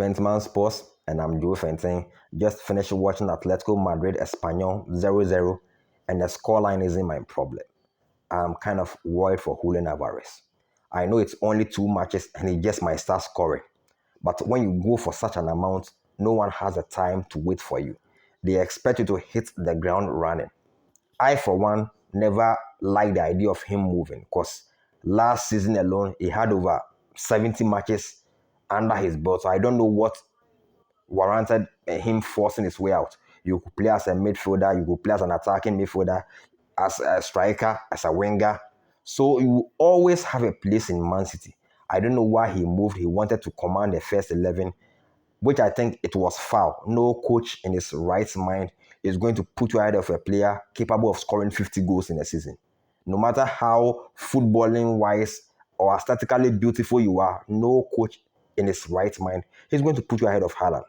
Fentman Sports, and I'm Joe Fenton. Just finished watching Atletico Madrid Espanyol 0-0, and the scoreline isn't my problem. I'm kind of worried for Julian Alvarez. I know it's only 2 matches and he just might start scoring. But when you go for such an amount, no one has the time to wait for you. They expect you to hit the ground running. I, for one, never liked the idea of him moving because last season alone, he had over 70 matches under his belt. So I don't know what warranted him forcing his way out. You could play as a midfielder, you could play as an attacking midfielder, as a striker, as a winger. So you always have a place in Man City. I don't know why he moved. He wanted to command the first 11, which I think it was foul. No coach in his right mind is going to put you ahead of a player capable of scoring 50 goals in a season. No matter how footballing-wise or aesthetically beautiful you are, no coach in his right mind is going to put you ahead of Haaland.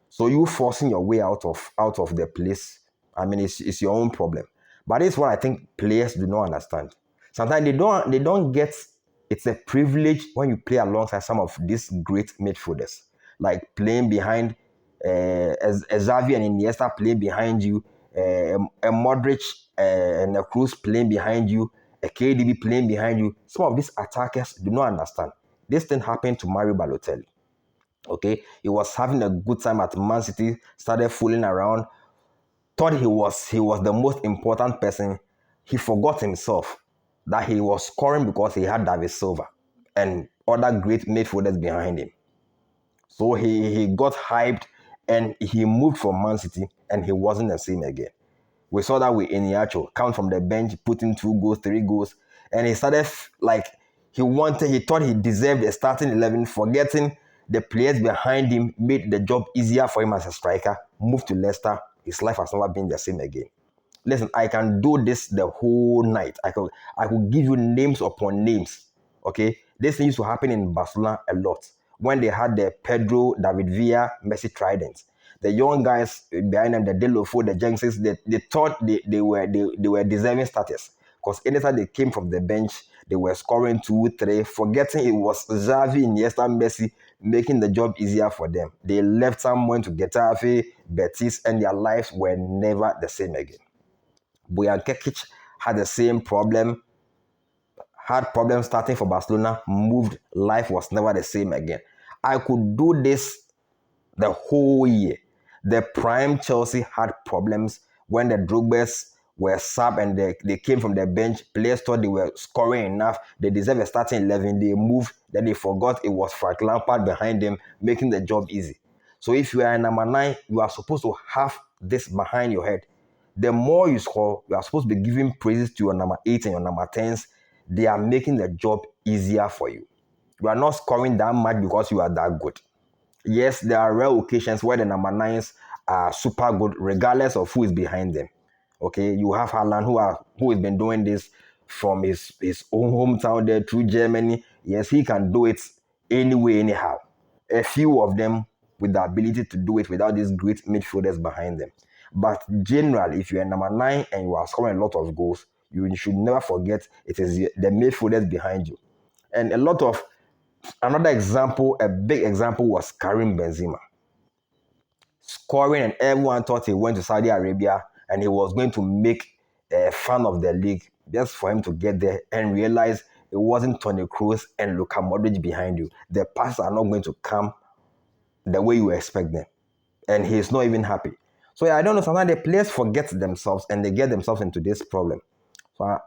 So you forcing your way out of the place, I mean, it's your own problem. But this is what I think players do not understand. Sometimes they don't get it's a privilege when you play alongside some of these great midfielders, like playing behind as Xavi and Iniesta playing behind you, a Modric and a Cruz playing behind you, a KDB playing behind you. Some of these attackers do not understand. This thing happened to Mario Balotelli. Okay, he was having a good time at Man City, started fooling around, thought he was the most important person. He forgot himself that he was scoring because he had David Silva and other great midfielders behind him. So he got hyped and he moved from Man City and he wasn't the same again. We saw that with Iniacho, come from the bench, put in 2 goals, 3 goals, and he started like he thought he deserved a starting 11, forgetting the players behind him made the job easier for him as a striker, moved to Leicester. His life has never been the same again. Listen, I can do this the whole night. I could give you names upon names. Okay, this used to happen in Barcelona a lot when they had the Pedro, David Villa, Messi tridents. The young guys behind them, the Delofo, the Jenksons, they thought they were deserving starters because anytime they came from the bench, they were scoring 2, 3, forgetting it was Xavi, Iniesta, Messi making the job easier for them. They left some, went to Getafe, Betis, and their lives were never the same again. Bojan Kekic had the same problem, had problems starting for Barcelona, moved, life was never the same again. I could do this the whole year. The prime Chelsea had problems when the Drogbas were sub and they came from the bench. Players thought they were scoring enough. They deserved a starting 11. They moved. Then they forgot it was Frank Lampard behind them, making the job easy. So if you are a number 9, you are supposed to have this behind your head. The more you score, you are supposed to be giving praises to your number 8 and your number 10s. They are making the job easier for you. You are not scoring that much because you are that good. Yes, there are rare occasions where the number 9s are super good, regardless of who is behind them. Okay, you have Haaland who has been doing this from his own hometown there through Germany. Yes, he can do it anyway, anyhow. A few of them with the ability to do it without these great midfielders behind them. But generally, if you're number 9 and you are scoring a lot of goals, you should never forget it is the midfielders behind you. And another example, a big example was Karim Benzema. Scoring, and everyone thought he went to Saudi Arabia and he was going to make a fan of the league just for him to get there and realize it wasn't Toni Kroos and Luka Modric behind you. The passes are not going to come the way you expect them. And he's not even happy. So I don't know, sometimes the players forget themselves and they get themselves into this problem. So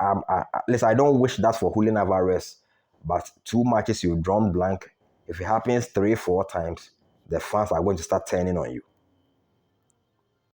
listen, I don't wish that for Julian Alvarez, but 2 matches you've drawn blank. If it happens 3, 4 times, the fans are going to start turning on you.